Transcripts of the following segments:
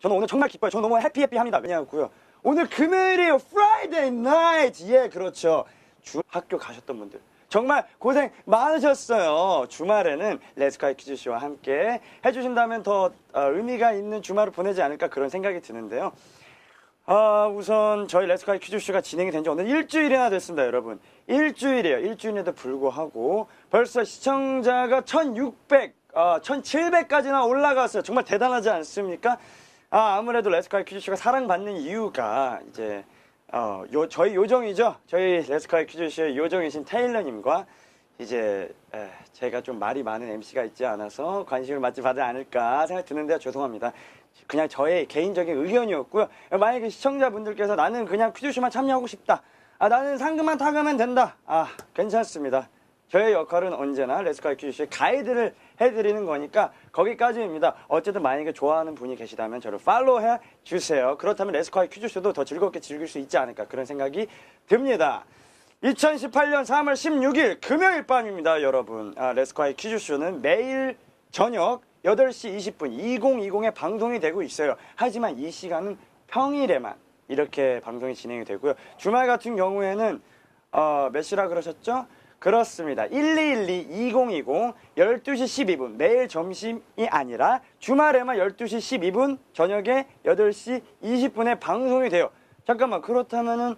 저는 오늘 정말 기뻐요. 저는 너무 해피합니다. 왜냐고요? 오늘 금요일이에요. Friday night. 예, 그렇죠. 학교 가셨던 분들 정말 고생 많으셨어요. 주말에는 레츠카이 퀴즈쇼와 함께 해주신다면 더 의미가 있는 주말을 보내지 않을까 그런 생각이 드는데요. 우선 저희 레츠카이 퀴즈쇼가 진행이 된 지 오늘 일주일이나 됐습니다, 여러분. 일주일이에요. 일주일에도 불구하고 벌써 시청자가 1600, 1700까지나 올라갔어요. 정말 대단하지 않습니까? 아무래도 레츠카이 퀴즈쇼가 사랑받는 이유가 이제 저희 요정이죠. 저희 레츠카이 퀴즈쇼의 요정이신 테일러님과 이제 제가 좀 말이 많은 MC가 있지 않아서 관심을 받지 않을까 생각 드는데 죄송합니다. 그냥 저의 개인적인 의견이었고요. 만약에 시청자분들께서 나는 그냥 퀴즈쇼만 참여하고 싶다. 나는 상금만 타가면 된다. 괜찮습니다. 저의 역할은 언제나 레츠카이 퀴즈쇼의 가이드를 해드리는 거니까 거기까지입니다. 어쨌든 만약에 좋아하는 분이 계시다면 저를 팔로우해 주세요. 그렇다면 레츠카이 퀴즈쇼도 더 즐겁게 즐길 수 있지 않을까 그런 생각이 듭니다. 2018년 3월 16일 금요일 밤입니다, 여러분. 레츠카이 퀴즈쇼는 매일 저녁 8시 20분 2020에 방송이 되고 있어요. 하지만 이 시간은 평일에만 이렇게 방송이 진행이 되고요. 주말 같은 경우에는 몇 시라 그러셨죠? 그렇습니다. 1212-2020 12시 12분 매일 점심이 아니라 주말에만 12시 12분 저녁에 8시 20분에 방송이 돼요. 잠깐만, 그렇다면은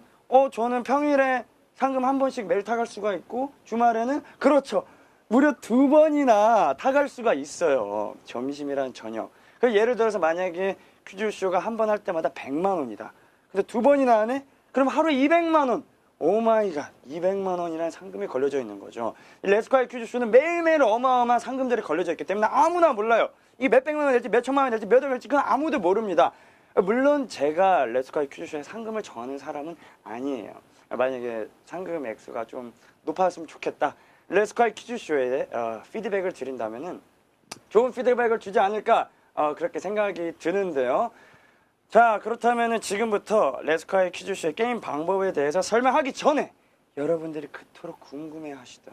저는 평일에 상금 한 번씩 매일 타갈 수가 있고 주말에는 그렇죠. 무려 2번이나 타갈 수가 있어요. 점심이랑 저녁. 예를 들어서 만약에 퀴즈쇼가 한 번 할 때마다 100만 원이다. 근데 2번이나 하네? 그럼 하루에 200만 원. 오마이갓, 200만 원이라는 상금이 걸려져 있는 거죠. 레츠카이 퀴즈쇼는 매일매일 어마어마한 상금들이 걸려져 있기 때문에 아무나 몰라요. 이 몇백만 원 될지 몇천만 원 될지 몇억 될지 그건 아무도 모릅니다. 물론 제가 레츠카이 퀴즈쇼의 상금을 정하는 사람은 아니에요. 만약에 상금 액수가 좀 높았으면 좋겠다. 레츠카이 퀴즈쇼에 피드백을 드린다면은 좋은 피드백을 주지 않을까 그렇게 생각이 드는데요. 자, 그렇다면은 지금부터 레츠카이 퀴즈쇼의 게임 방법에 대해서 설명하기 전에 여러분들이 그토록 궁금해하시던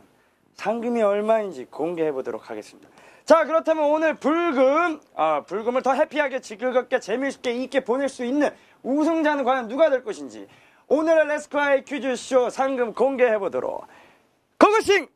상금이 얼마인지 공개해 보도록 하겠습니다. 자, 그렇다면 오늘 불금을 더 해피하게 즐겁게 재미있게 있게 보낼 수 있는 우승자는 과연 누가 될 것인지 오늘의 레츠카이 퀴즈쇼 상금 공개해 보도록 고고싱!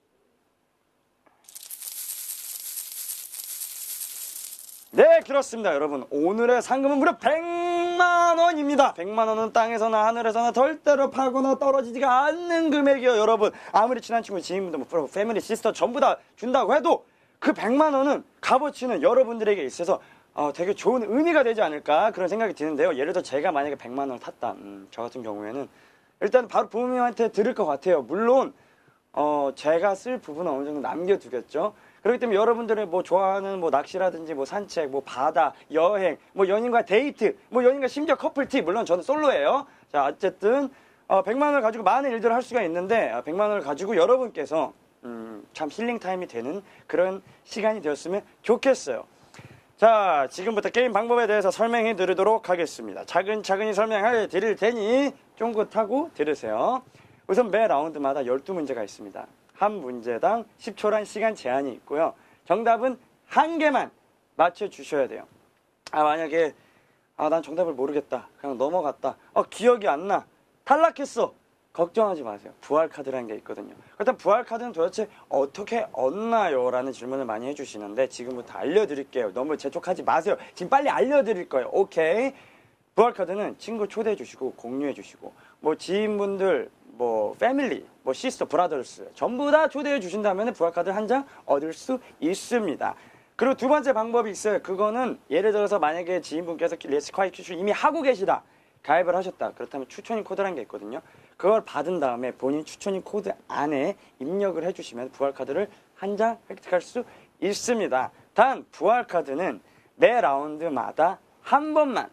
네, 그렇습니다, 여러분. 오늘의 상금은 무려 100만 원입니다. 100만 원은 땅에서나 하늘에서나 절대로 파거나 떨어지지가 않는 금액이에요, 여러분. 아무리 친한 친구, 지인분들, 패밀리, 시스터 전부 다 준다고 해도 그 100만 원은 값어치는 여러분들에게 있어서 되게 좋은 의미가 되지 않을까 그런 생각이 드는데요. 예를 들어 제가 만약에 100만 원을 탔다. 저 같은 경우에는 일단 바로 부모님한테 드릴 것 같아요. 물론 제가 쓸 부분은 어느 정도 남겨두겠죠. 그렇기 때문에 여러분들의 뭐 좋아하는 뭐 낚시라든지 뭐 산책, 뭐 바다, 여행, 뭐 연인과 데이트, 뭐 연인과 심지어 커플티, 물론 저는 솔로예요. 자, 어쨌든 100만 원을 가지고 많은 일들을 할 수가 있는데 100만 원을 가지고 여러분께서 참 힐링 타임이 되는 그런 시간이 되었으면 좋겠어요. 자, 지금부터 게임 방법에 대해서 설명해 드리도록 하겠습니다. 차근차근히 설명해 드릴 테니 쫑긋하고 들으세요. 우선 매 라운드마다 12문제가 있습니다. 한 문제당 10초란 시간 제한이 있고요. 정답은 한 개만 맞춰주셔야 돼요. 만약에 난 정답을 모르겠다. 그냥 넘어갔다. 기억이 안 나. 탈락했어. 걱정하지 마세요. 부활카드라는 게 있거든요. 일단 부활카드는 도대체 어떻게 얻나요? 라는 질문을 많이 해주시는데 지금부터 알려드릴게요. 너무 재촉하지 마세요. 지금 빨리 알려드릴 거예요. 오케이. 부활카드는 친구 초대해주시고 공유해주시고 뭐 지인분들 뭐 패밀리, 뭐 시스터, 브라더스 전부 다 초대해 주신다면 부활카드 한 장 얻을 수 있습니다. 그리고 두 번째 방법이 있어요. 그거는 예를 들어서 만약에 지인분께서 레츠카이 퀴즈 이미 하고 계시다. 가입을 하셨다. 그렇다면 추천인 코드라는 게 있거든요. 그걸 받은 다음에 본인 추천인 코드 안에 입력을 해주시면 부활카드를 한 장 획득할 수 있습니다. 단 부활카드는 매 라운드마다 한 번만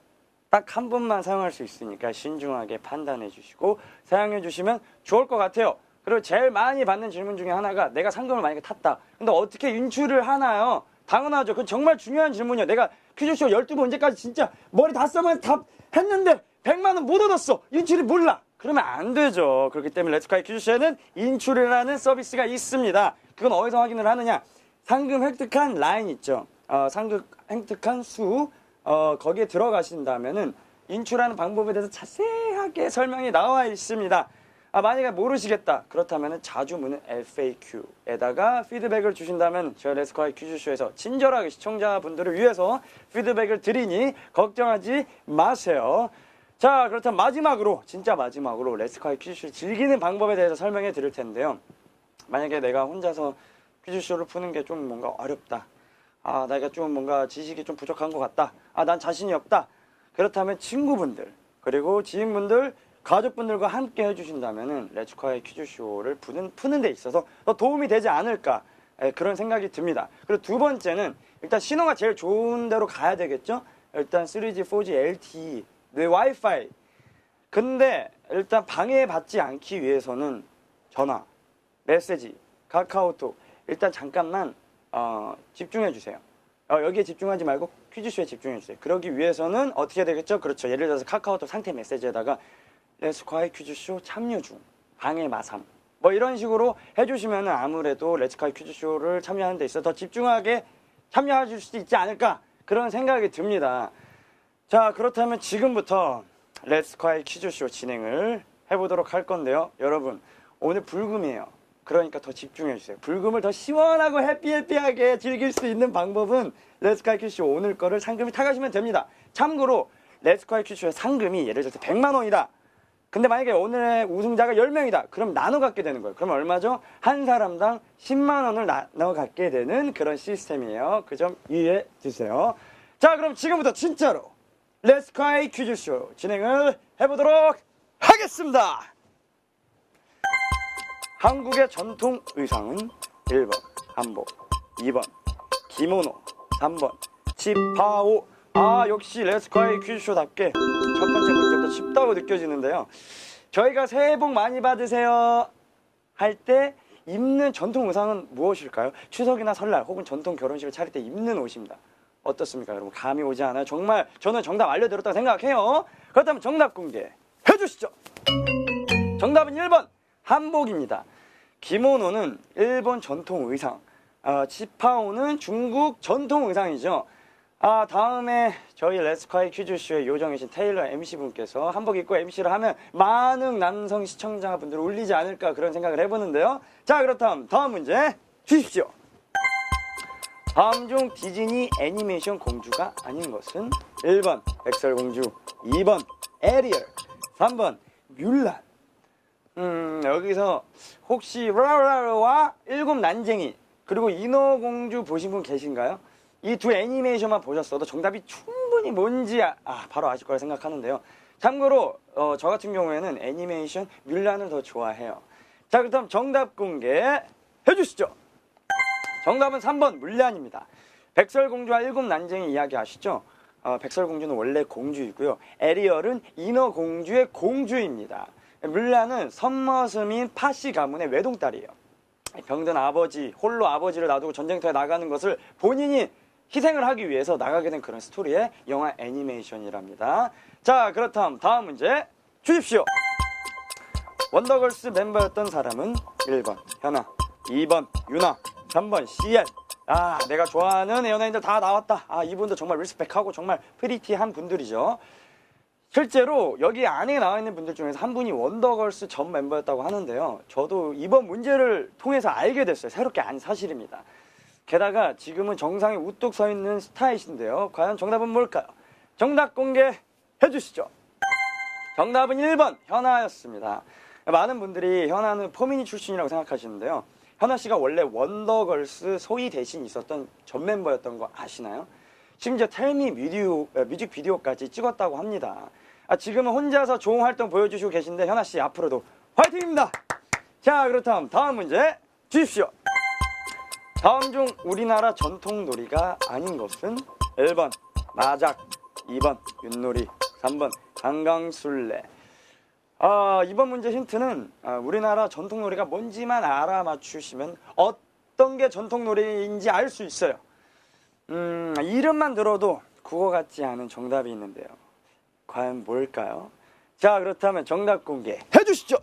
딱 한 번만 사용할 수 있으니까 신중하게 판단해 주시고 사용해 주시면 좋을 것 같아요. 그리고 제일 많이 받는 질문 중에 하나가 내가 상금을 만약에 탔다. 근데 어떻게 인출을 하나요? 당연하죠. 그건 정말 중요한 질문이에요. 내가 퀴즈쇼 12번째까지 진짜 머리 다 써면 답 했는데 100만 원 못 얻었어. 인출이 몰라. 그러면 안 되죠. 그렇기 때문에 레츠카이 퀴즈쇼에는 인출이라는 서비스가 있습니다. 그건 어디서 확인을 하느냐? 상금 획득한 라인 있죠. 상금 획득한 수 거기에 들어가신다면은 인출하는 방법에 대해서 자세하게 설명이 나와 있습니다. 만약에 모르시겠다 그렇다면 자주 묻는 FAQ에다가 피드백을 주신다면 저희 레츠콰이 퀴즈쇼에서 친절하게 시청자분들을 위해서 피드백을 드리니 걱정하지 마세요. 자, 그렇다면 마지막으로, 진짜 마지막으로 레츠콰이 퀴즈쇼를 즐기는 방법에 대해서 설명해 드릴 텐데요. 만약에 내가 혼자서 퀴즈쇼를 푸는 게 좀 뭔가 어렵다, 내가 좀 뭔가 지식이 좀 부족한 것 같다, 난 자신이 없다, 그렇다면 친구분들 그리고 지인분들 가족분들과 함께 해주신다면 레츠콰이 퀴즈쇼를 푸는 데 있어서 더 도움이 되지 않을까, 그런 생각이 듭니다. 그리고 두 번째는 일단 신호가 제일 좋은 데로 가야 되겠죠. 일단 3G, 4G, LTE, 내 와이파이. 근데 일단 방해받지 않기 위해서는 전화, 메시지, 카카오톡 일단 잠깐만 집중해 주세요. 여기에 집중하지 말고 퀴즈쇼에 집중해 주세요. 그러기 위해서는 어떻게 되겠죠? 그렇죠. 예를 들어서 카카오톡 상태 메시지에다가 레츠콰이 퀴즈쇼 참여 중, 방해 마삼, 뭐 이런 식으로 해주시면 아무래도 레츠콰이 퀴즈쇼를 참여하는 데 있어 더 집중하게 참여하실 수 있지 않을까, 그런 생각이 듭니다. 자, 그렇다면 지금부터 레츠콰이 퀴즈쇼 진행을 해보도록 할 건데요. 여러분, 오늘 불금이에요. 그러니까 더 집중해주세요. 불금을 더 시원하고 해피하게 즐길 수 있는 방법은 레츠콰이 퀴즈쇼 오늘 거를 상금을 타가시면 됩니다. 참고로 레츠콰이 퀴즈쇼의 상금이 예를 들어서 100만 원이다. 근데 만약에 오늘의 우승자가 10명이다. 그럼 나눠 갖게 되는 거예요. 그럼 얼마죠? 한 사람당 10만 원을 나눠 갖게 되는 그런 시스템이에요. 그 점 이해해 주세요. 자, 그럼 지금부터 진짜로 레츠콰이 퀴즈쇼 진행을 해보도록 하겠습니다. 한국의 전통 의상은 1번 한복, 2번 기모노, 3번 치파오. 역시 레츠콰이 퀴즈쇼답게 첫 번째 문제부터 쉽다고 느껴지는데요. 저희가 새해 복 많이 받으세요 할 때 입는 전통 의상은 무엇일까요? 추석이나 설날 혹은 전통 결혼식을 차릴 때 입는 옷입니다. 어떻습니까, 여러분? 감이 오지 않아요? 정말 저는 정답 알려드렸다고 생각해요. 그렇다면 정답 공개해 주시죠. 정답은 1번 한복입니다. 기모노는 일본 전통 의상, 치파오는 중국 전통 의상이죠. 다음에 저희 레츠콰이 퀴즈쇼의 요정이신 테일러 MC분께서 한복 입고 MC를 하면 많은 남성 시청자분들을 울리지 않을까, 그런 생각을 해보는데요. 자, 그렇다면 다음 문제 주십시오. 다음 중 디즈니 애니메이션 공주가 아닌 것은 1번 백설공주, 2번 에리얼, 3번 뮬란. 여기서 혹시 라라라와 일곱 난쟁이 그리고 인어공주 보신 분 계신가요? 이 두 애니메이션만 보셨어도 정답이 충분히 뭔지 바로 아실 거라 생각하는데요. 참고로 저 같은 경우에는 애니메이션 뮬란을 더 좋아해요. 자, 그럼 정답 공개해 주시죠. 정답은 3번 뮬란입니다. 백설공주와 일곱 난쟁이 이야기 아시죠? 백설공주는 원래 공주이고요. 에리얼은 인어공주의 공주입니다. 뮬란은 선머슴인 파시 가문의 외동딸이에요. 병든 아버지, 홀로 아버지를 놔두고 전쟁터에 나가는 것을 본인이 희생을 하기 위해서 나가게 된 그런 스토리의 영화 애니메이션이랍니다. 자, 그렇다면 다음 문제 주십시오. 원더걸스 멤버였던 사람은 1번 현아, 2번 유나, 3번 CL. 내가 좋아하는 연예인들 다 나왔다. 이분도 정말 리스펙하고 정말 프리티한 분들이죠. 실제로 여기 안에 나와 있는 분들 중에서 한 분이 원더걸스 전 멤버였다고 하는데요. 저도 이번 문제를 통해서 알게 됐어요. 새롭게 안 사실입니다. 게다가 지금은 정상에 우뚝 서 있는 스타이신데요. 과연 정답은 뭘까요? 정답 공개해 주시죠. 정답은 1번 현아였습니다. 많은 분들이 현아는 포미니 출신이라고 생각하시는데요. 현아 씨가 원래 원더걸스 소희 대신 있었던 전 멤버였던 거 아시나요? 심지어 텔미 뮤직비디오까지 찍었다고 합니다. 지금은 혼자서 좋은 활동 보여주시고 계신데 현아 씨 앞으로도 화이팅입니다. 자, 그렇다면 다음 문제 주십시오. 다음 중 우리나라 전통 놀이가 아닌 것은 1번 마작, 2번 윷놀이, 3번 강강술래. 이번 문제 힌트는 우리나라 전통 놀이가 뭔지만 알아맞추시면 어떤 게 전통 놀이인지 알 수 있어요. 이름만 들어도 국어 같지 않은 정답이 있는데요. 과연 뭘까요? 자, 그렇다면 정답 공개해 주시죠.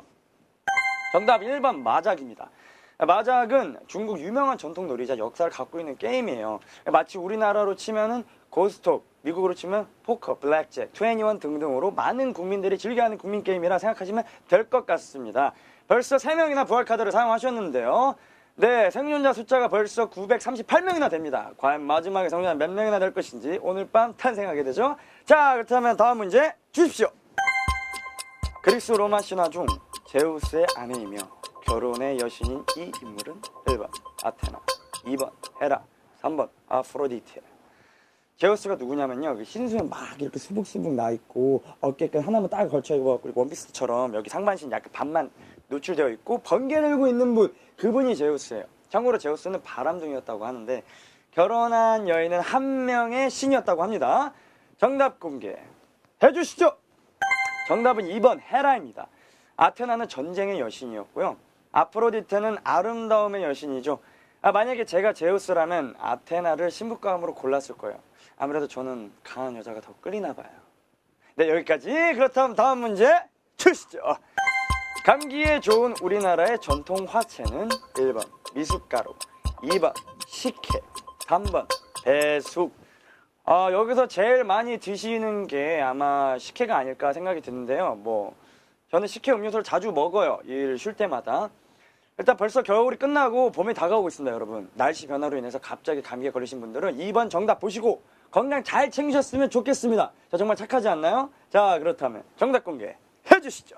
정답 1번 마작입니다. 마작은 중국 유명한 전통 놀이자 역사를 갖고 있는 게임이에요. 마치 우리나라로 치면은 고스톱, 미국으로 치면 포커, 블랙잭, 21 등등으로 많은 국민들이 즐겨하는 국민 게임이라 생각하시면 될 것 같습니다. 벌써 3명이나 부활카드를 사용하셨는데요. 네, 생존자 숫자가 벌써 938명이나 됩니다. 과연 마지막에 생존자 몇 명이나 될 것인지 오늘 밤 탄생하게 되죠. 자, 그렇다면 다음 문제 주십시오. 그리스 로마 신화 중 제우스의 아내이며 결혼의 여신인 이 인물은 1번 아테나, 2번 헤라, 3번 아프로디테. 제우스가 누구냐면요, 흰수에 막 이렇게 수북수북 나 있고 어깨끈 하나만 딱 걸쳐 입어갖고 원피스처럼 여기 상반신 약간 반만 노출되어 있고 번개 들고 있는 분, 그분이 제우스예요. 참고로 제우스는 바람둥이였다고 하는데 결혼한 여인은 한 명의 신이었다고 합니다. 정답 공개해 주시죠. 정답은 2번 헤라입니다. 아테나는 전쟁의 여신이었고요. 아프로디테는 아름다움의 여신이죠. 만약에 제가 제우스라면 아테나를 신부감으로 골랐을 거예요. 아무래도 저는 강한 여자가 더 끌리나 봐요. 네, 여기까지. 그렇다면 다음 문제 주시죠. 감기에 좋은 우리나라의 전통 화채는 1번 미숫가루, 2번 식혜, 3번 배숙. 여기서 제일 많이 드시는 게 아마 식혜가 아닐까 생각이 드는데요. 저는 식혜 음료수를 자주 먹어요. 일 쉴 때마다. 일단 벌써 겨울이 끝나고 봄이 다가오고 있습니다, 여러분. 날씨 변화로 인해서 갑자기 감기에 걸리신 분들은 2번 정답 보시고 건강 잘 챙기셨으면 좋겠습니다. 자, 정말 착하지 않나요? 자, 그렇다면 정답 공개해 주시죠.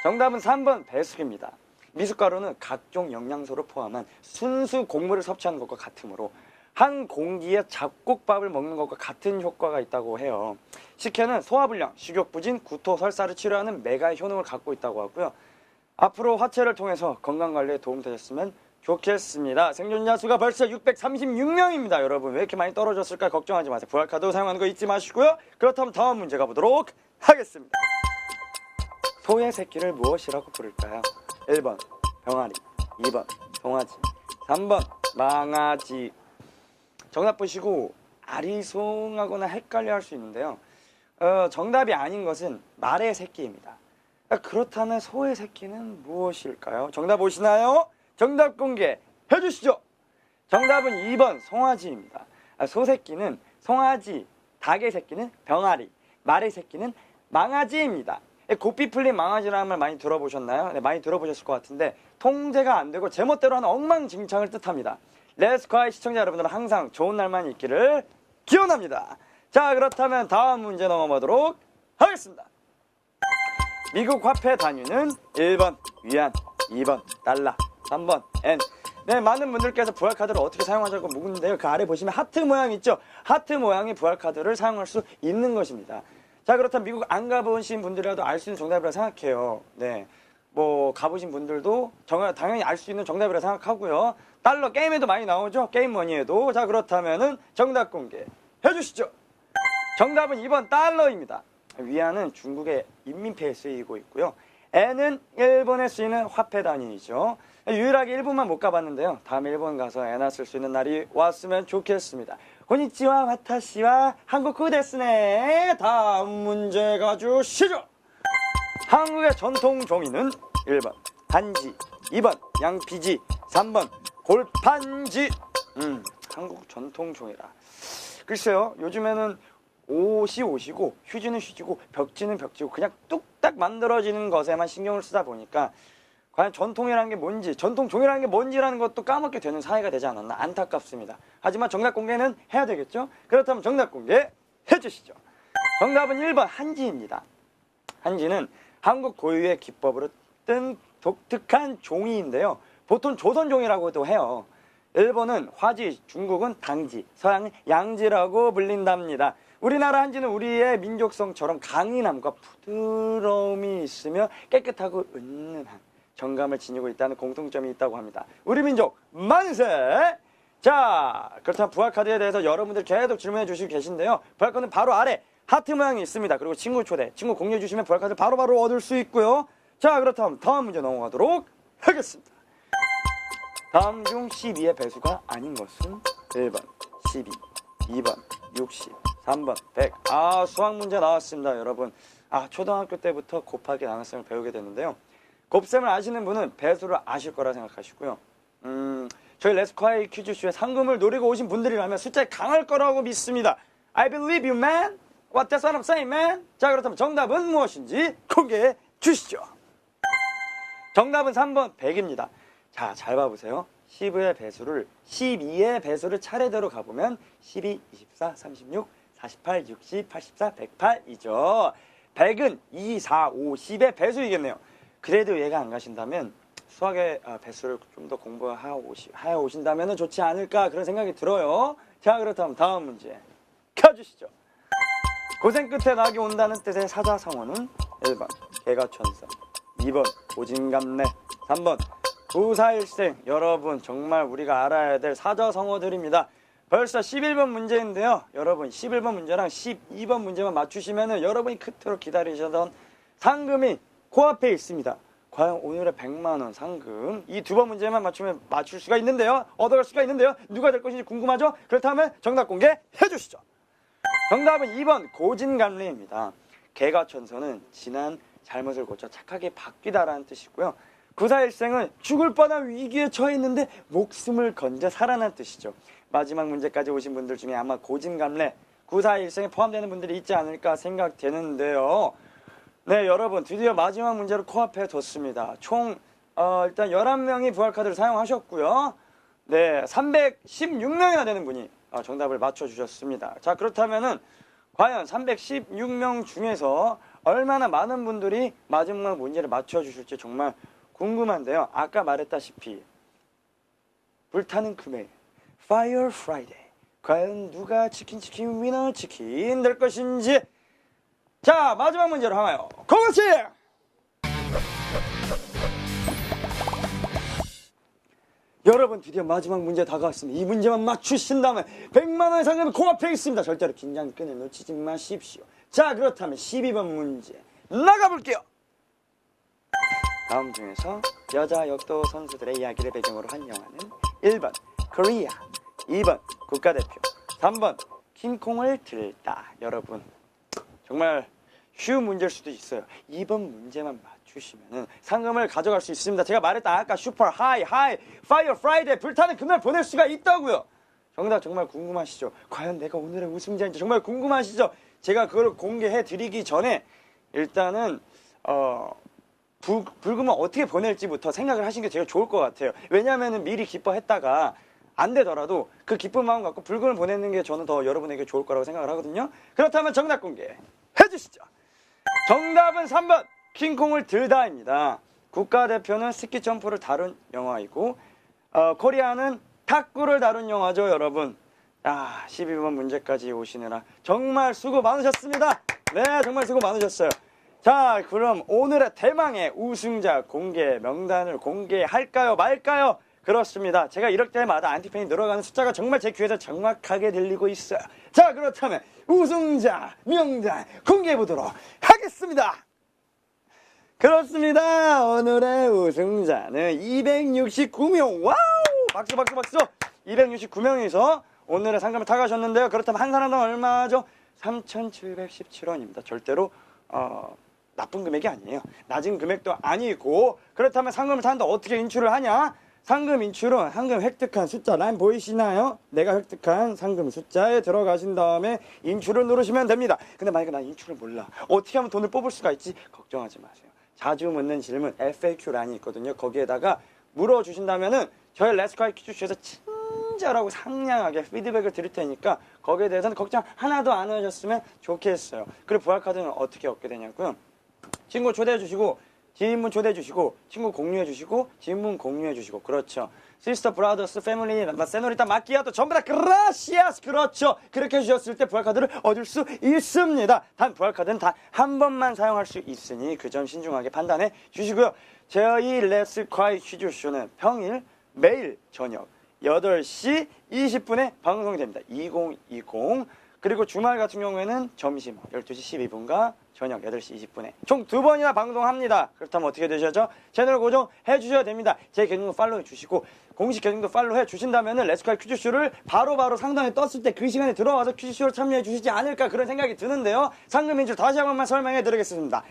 정답은 3번 배숙입니다. 미숫가루는 각종 영양소를 포함한 순수 곡물을 섭취하는 것과 같으므로 한 공기에 잡곡밥을 먹는 것과 같은 효과가 있다고 해요. 식혜는 소화불량, 식욕부진, 구토, 설사를 치료하는 메가의 효능을 갖고 있다고 하고요. 앞으로 화채를 통해서 건강관리에 도움되셨으면 좋겠습니다. 생존자 수가 벌써 636명입니다. 여러분 왜 이렇게 많이 떨어졌을까 걱정하지 마세요. 부활카드 사용하는 거 잊지 마시고요. 그렇다면 다음 문제 가보도록 하겠습니다. 소의 새끼를 무엇이라고 부를까요? 1번 병아리, 2번 송아지, 3번 망아지. 정답 보시고 아리송하거나 헷갈려 할 수 있는데요. 정답이 아닌 것은 말의 새끼입니다. 그렇다면 소의 새끼는 무엇일까요? 정답 보시나요? 정답 공개해 주시죠. 정답은 2번 송아지입니다. 소새끼는 송아지, 닭의 새끼는 병아리, 말의 새끼는 망아지입니다. 고삐 풀린 망아지라는 말 많이 들어보셨나요? 네, 많이 들어보셨을 것 같은데 통제가 안 되고 제멋대로 하는 엉망진창을 뜻합니다. 레츠콰이 시청자 여러분들은 항상 좋은 날만 있기를 기원합니다. 자, 그렇다면 다음 문제 넘어가도록 하겠습니다. 미국 화폐 단위는 1번 위안, 2번 달러, 3번 엔. 네, 많은 분들께서 부활카드를 어떻게 사용하자고 묻는데요. 그 아래 보시면 하트 모양 있죠? 하트 모양의 부활카드를 사용할 수 있는 것입니다. 자, 그렇다면 미국 안 가보신 분들이라도 알 수 있는 정답이라고 생각해요. 네, 가보신 분들도 당연히 알 수 있는 정답이라고 생각하고요. 달러 게임에도 많이 나오죠? 게임머니에도. 자, 그렇다면은 정답 공개해 주시죠. 정답은 2번 달러입니다. 위안은 중국의 인민폐에 쓰이고 있고요. 엔은 일본에 쓰이는 화폐 단위이죠. 유일하게 일본만 못 가봤는데요. 다음에 일본 가서 엔화 쓸 수 있는 날이 왔으면 좋겠습니다. 고니치와 와타시와 한국쿠 데스네. 다음 문제 가주시죠. 한국의 전통 종이는 1번 한지, 2번 양피지, 3번 골판지. 한국 전통 종이라. 글쎄요, 요즘에는 옷이 옷이고 휴지는 휴지고 벽지는 벽지고 그냥 뚝딱 만들어지는 것에만 신경을 쓰다 보니까 과연 전통이라는 게 뭔지, 전통 종이라는 게 뭔지라는 것도 까먹게 되는 사회가 되지 않았나 안타깝습니다. 하지만 정답 공개는 해야 되겠죠? 그렇다면 정답 공개해 주시죠. 정답은 1번 한지입니다. 한지는 한국 고유의 기법으로 뜬 독특한 종이인데요. 보통 조선종이라고도 해요. 일본은 화지, 중국은 당지, 서양은 양지라고 불린답니다. 우리나라 한지는 우리의 민족성처럼 강인함과 부드러움이 있으며 깨끗하고 은은한 정감을 지니고 있다는 공통점이 있다고 합니다. 우리 민족 만세! 자, 그렇다면 부활카드에 대해서 여러분들 계속 질문해 주시고 계신데요. 부활카드는 바로 아래 하트 모양이 있습니다. 그리고 친구 초대, 친구 공유해 주시면 부활카드 바로바로 얻을 수 있고요. 자, 그렇다면 다음 문제 넘어가도록 하겠습니다. 다음 중 12의 배수가 아닌 것은 1번 12, 2번 60, 3번 100. 수학 문제 나왔습니다, 여러분. 초등학교 때부터 곱하기 나눗셈을 배우게 됐는데요. 곱셈을 아시는 분은 배수를 아실 거라 생각하시고요. 저희 레츠콰이 퀴즈쇼의 상금을 노리고 오신 분들이라면 숫자에 강할 거라고 믿습니다. I believe you, man. What the son of saying, man? 자, 그렇다면 정답은 무엇인지 공개해 주시죠. 정답은 3번 100입니다. 자, 잘 봐보세요. 10의 배수를 12의 배수를 차례대로 가보면 12, 24, 36, 48, 60, 84, 108이죠. 100은 2, 4, 5, 10의 배수이겠네요. 그래도 이해가 안 가신다면 수학의 배수를 좀 더 공부하고 오신다면 좋지 않을까 그런 생각이 들어요. 자, 그렇다면 다음 문제 켜주시죠. 고생 끝에 낙이 온다는 뜻의 사자성어는 1번 개가천선, 2번 고진감래, 3번 구사일생. 여러분 정말 우리가 알아야 될 사자성어들입니다. 벌써 11번 문제인데요. 여러분 11번 문제랑 12번 문제만 맞추시면 여러분이 그토록 기다리셨던 상금이 코앞에 있습니다. 과연 오늘의 100만원 상금 이 2번 문제만 맞추면 맞출 수가 있는데요. 얻어갈 수가 있는데요. 누가 될 것인지 궁금하죠? 그렇다면 정답 공개해 주시죠. 정답은 2번 고진감래입니다. 개가천선은 지난 잘못을 고쳐 착하게 바뀌다라는 뜻이고요. 구사일생은 죽을 뻔한 위기에 처해 있는데 목숨을 건져 살아난 뜻이죠. 마지막 문제까지 오신 분들 중에 아마 고진감래, 구사일생에 포함되는 분들이 있지 않을까 생각되는데요. 네, 여러분 드디어 마지막 문제를 코앞에 뒀습니다. 총 일단 11명이 부활카드를 사용하셨고요. 네, 316명이나 되는 분이 정답을 맞춰주셨습니다. 자, 그렇다면은 과연 316명 중에서 얼마나 많은 분들이 마지막 문제를 맞춰주실지 정말 궁금한데요. 아까 말했다시피 불타는 금요일 Fire Friday 과연 누가 치킨 위너 치킨 될 것인지. 자, 마지막 문제로 향하여 고고치! 여러분 드디어 마지막 문제 다가왔습니다. 이 문제만 맞추신다면 100만원의 상금이 코앞에 있습니다. 절대로 긴장 끈을 놓치지 마십시오. 자, 그렇다면 12번 문제 나가볼게요. 다음 중에서 여자 역도 선수들의 이야기를 배경으로 한 영화는 1번 코리아, 2번 국가대표, 3번 킹콩을 들다. 여러분 정말 쉬운 문제일 수도 있어요. 2번 문제만 맞추시면 상금을 가져갈 수 있습니다. 제가 말했다 아까 슈퍼 하이 파이어 프라이데이 불타는 금요일 보낼 수가 있다고요. 정답 정말 궁금하시죠? 과연 내가 오늘의 우승자인지 정말 궁금하시죠? 제가 그걸 공개해 드리기 전에 일단은 불금을 어떻게 보낼지부터 생각을 하시는 게 제일 좋을 것 같아요. 왜냐하면 미리 기뻐했다가 안 되더라도 그 기쁜 마음 갖고 불금을 보내는 게 저는 더 여러분에게 좋을 거라고 생각을 하거든요. 그렇다면 정답 공개해 주시죠. 정답은 3번 킹콩을 들다입니다. 국가대표는 스키 점프를 다룬 영화이고 코리아는 탁구를 다룬 영화죠. 여러분 12번 문제까지 오시느라 정말 수고 많으셨습니다. 네, 정말 수고 많으셨어요. 자, 그럼 오늘의 대망의 우승자 공개 명단을 공개할까요 말까요? 그렇습니다. 제가 이럴 때마다 안티팬이 늘어가는 숫자가 정말 제 귀에서 정확하게 들리고 있어요. 자, 그렇다면 우승자 명단 공개해보도록 하겠습니다. 그렇습니다. 오늘의 우승자는 269명. 와우! 박수 269명이서 오늘의 상금을 타가셨는데요. 그렇다면 한 사람당 얼마죠? 3,717원입니다. 절대로 나쁜 금액이 아니에요. 낮은 금액도 아니고. 그렇다면 상금을 타는데 어떻게 인출을 하냐? 상금 인출은 상금 획득한 숫자 라인 보이시나요? 내가 획득한 상금 숫자에 들어가신 다음에 인출을 누르시면 됩니다. 근데 만약에 나 인출을 몰라. 어떻게 하면 돈을 뽑을 수가 있지? 걱정하지 마세요. 자주 묻는 질문 FAQ 란이 있거든요. 거기에다가 물어주신다면은 저희 레츠콰이 퀴즈쇼에서 친절하고 상냥하게 피드백을 드릴 테니까 거기에 대해서는 걱정 하나도 안 하셨으면 좋겠어요. 그리고 부활카드는 어떻게 얻게 되냐고요? 친구 초대해 주시고 지인분 초대해 주시고 친구 공유해 주시고 지인분 공유해 주시고 그렇죠. 시스터 브라더스 패밀리 세노리타 마키아토 전부 다 그라시아스. 그렇죠. 그렇게 해주셨을 때 부활카드를 얻을 수 있습니다. 단 부활카드는 단 한 번만 사용할 수 있으니 그 점 신중하게 판단해 주시고요. 저희 레츠콰이 퀴즈쇼는 평일 매일 저녁 8시 20분에 방송이 됩니다. 2020. 그리고 주말 같은 경우에는 점심 12시 12분과 저녁 8시 20분에 총 2번이나 방송합니다. 그렇다면 어떻게 되셔야죠? 채널 고정해 주셔야 됩니다. 제 계정도 팔로우해 주시고 공식 계정도 팔로우해 주신다면 레츠콰이 퀴즈쇼를 바로바로 상단에 떴을 때 그 시간에 들어와서 퀴즈쇼를 참여해 주시지 않을까 그런 생각이 드는데요. 상금 인출 다시 한 번만 설명해 드리겠습니다.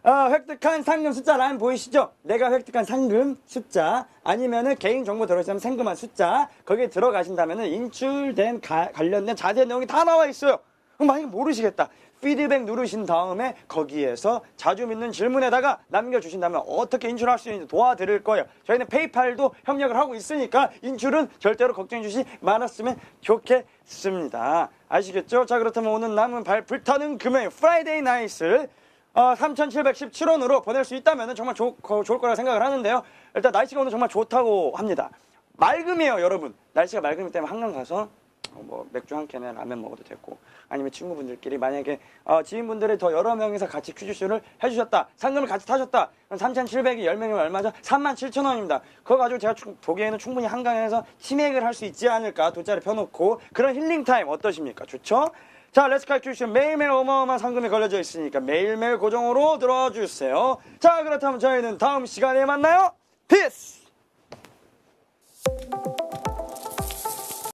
획득한 상금 숫자 라인 보이시죠? 내가 획득한 상금 숫자 아니면은 개인 정보 들어있으면 생금한 숫자 거기에 들어가신다면은 인출된 관련된 자세한 내용이 다 나와 있어요. 그럼 만약에 모르시겠다. 피드백 누르신 다음에 거기에서 자주 묻는 질문에다가 남겨주신다면 어떻게 인출할 수 있는지 도와드릴 거예요. 저희는 페이팔도 협력을 하고 있으니까 인출은 절대로 걱정해 주시 말았으면 좋겠습니다. 아시겠죠? 자, 그렇다면 오늘 남은 불타는 금요일 프라이데이 나이트 3,717원으로 보낼 수 있다면 정말 좋을 거라 생각을 하는데요. 일단 날씨가 오늘 정말 좋다고 합니다. 맑음이에요, 여러분. 날씨가 맑음이 때문에 한강 가서 뭐 맥주 한 캔에 라면 먹어도 되고 아니면 친구분들끼리 만약에 지인분들이 더 여러 명이서 같이 퀴즈쇼를 해주셨다. 상금을 같이 타셨다. 3,700이 10명이면 얼마죠? 37,000원입니다. 그거 가지고 제가 보기에는 충분히 한강에서 치맥을 할 수 있지 않을까. 돗자리 펴놓고 그런 힐링타임 어떠십니까? 좋죠? 자, 렛츠카이 퀴즈쇼 매일매일 어마어마한 상금이 걸려져 있으니까 매일매일 고정으로 들어주세요. 자, 그렇다면 저희는 다음 시간에 만나요. 피스!